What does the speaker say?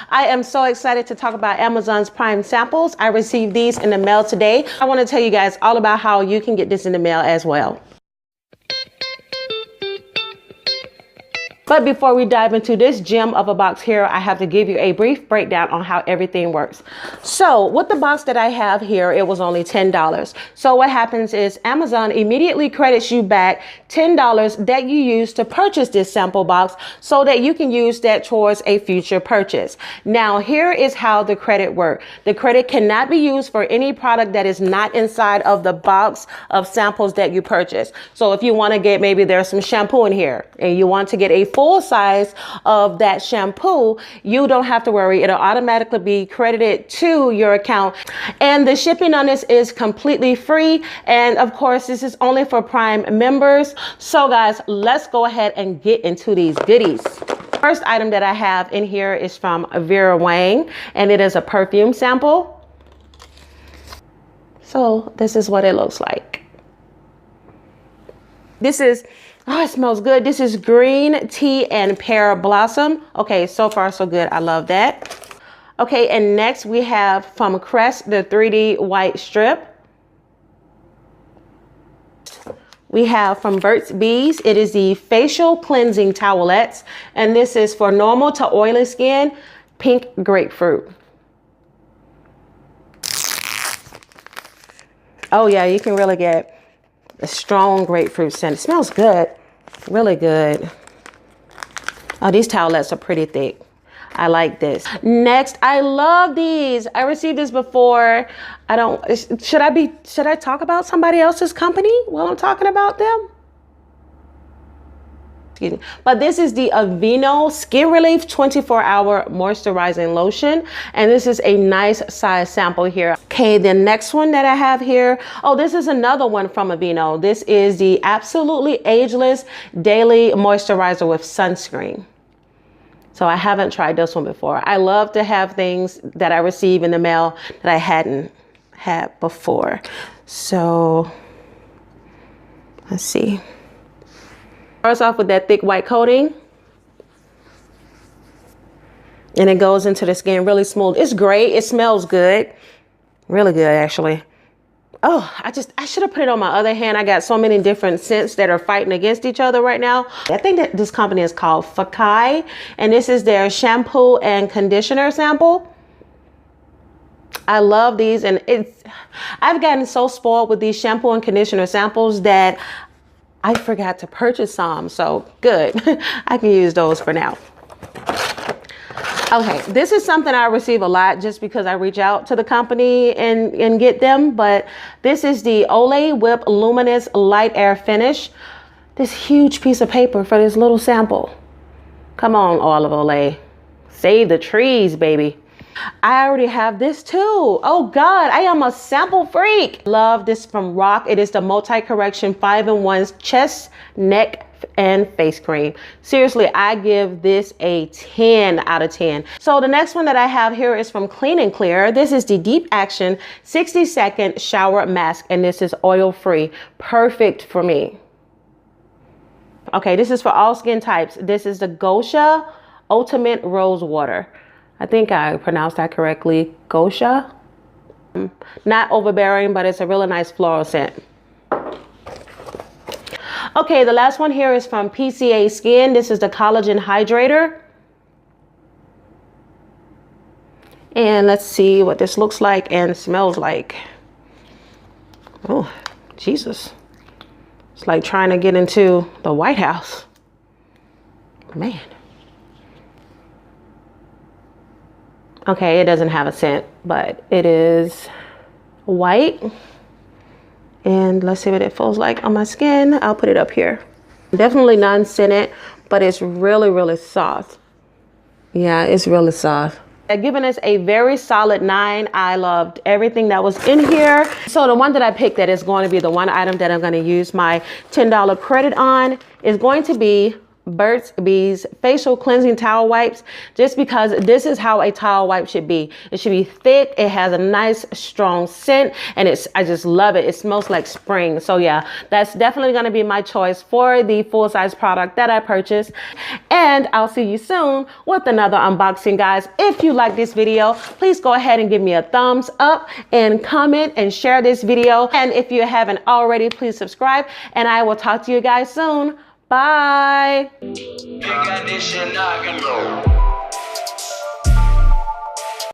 I am so excited to talk about Amazon's Prime samples. I received these in the mail today. I want to tell you guys all about how you can get this in the mail as well. But before we dive into this gem of a box here, I have to give you a brief breakdown on how everything works. So with the box that I have here, it was only $10. So what happens is Amazon immediately credits you back $10 that you use to purchase this sample box so that you can use that towards a future purchase. Now, here is how the credit works. The credit cannot be used for any product that is not inside of the box of samples that you purchase. So if you want to get, maybe there's some shampoo in here and you want to get a full size of that shampoo, you don't have to worry. It'll automatically be credited to your account. And the shipping on this is completely free. And of course, this is only for Prime members. So guys, let's go ahead and get into these goodies. First item that I have in here is from Vera Wang, and it is a perfume sample. So this is what it looks like. This is, oh, it smells good. This is green tea and pear blossom. Okay, so far so good. I love that. Okay, and next we have from Crest, the 3D white strip. We have from Burt's Bees, it is the facial cleansing towelettes, and this is for normal to oily skin, pink grapefruit. Oh yeah, you can really get a strong grapefruit scent. It smells good, really good. Oh, these towelettes are pretty thick. I like this. Next, I love these. I received this before. Should I talk about somebody else's company while I'm talking about them? Excuse me. But this is the Aveeno Skin Relief 24-hour moisturizing lotion. And this is a nice size sample here. Okay, the next one that I have here. Oh, this is another one from Aveeno. This is the Absolutely Ageless Daily Moisturizer with Sunscreen. So I haven't tried this one before. I love to have things that I receive in the mail that I hadn't had before. So let's see. Starts off with that thick white coating. And it goes into the skin really smooth. It's great. It smells good. Really good, actually. Oh, I should have put it on my other hand. I got so many different scents that are fighting against each other right now. I think that this company is called Fakai, and this is their shampoo and conditioner sample. I love these, and I've gotten so spoiled with these shampoo and conditioner samples that I forgot to purchase some. So good. I can use those for now. Okay, this is something I receive a lot just because I reach out to the company and get them. But this is the Olay Whip Luminous Light Air Finish. This huge piece of paper for this little sample. Come on, Olive Olay. Save the trees, baby. I already have this too. Oh God, I am a sample freak. Love this from Rock. It is the Multi-Correction 5-in-1 Chest, Neck, and Face Cream. Seriously, I give this a 10 out of 10. So the next one that I have here is from Clean and Clear. This is the Deep Action 60-second shower mask, and this is oil free. Perfect for me. Okay, this is for all skin types. This is the Gosha Ultimate Rose Water. I think I pronounced that correctly. Gosha. Not overbearing, but it's a really nice floral scent. Okay, the last one here is from PCA Skin. This is the Collagen Hydrator. And let's see what this looks like and smells like. Oh, Jesus. It's like trying to get into the White House. Man. Okay, it doesn't have a scent, but it is white. And let's see what it feels like on my skin. I'll put it up here. Definitely non-scented, but it's really, really soft. Yeah, it's really soft. I've given us a very solid 9. I loved everything that was in here. So the one that I picked that is going to be the one item that I'm going to use my $10 credit on is going to be Burt's Bees facial cleansing towel wipes, just because this is how a towel wipe should be. It should be thick. It has a nice strong scent, and I just love it. It smells like spring. So yeah, that's definitely going to be my choice for the full size product that I purchased. And I'll see you soon with another unboxing, guys. If you like this video, please go ahead and give me a thumbs up and comment and share this video. And if you haven't already, please subscribe, and I will talk to you guys soon. Bye.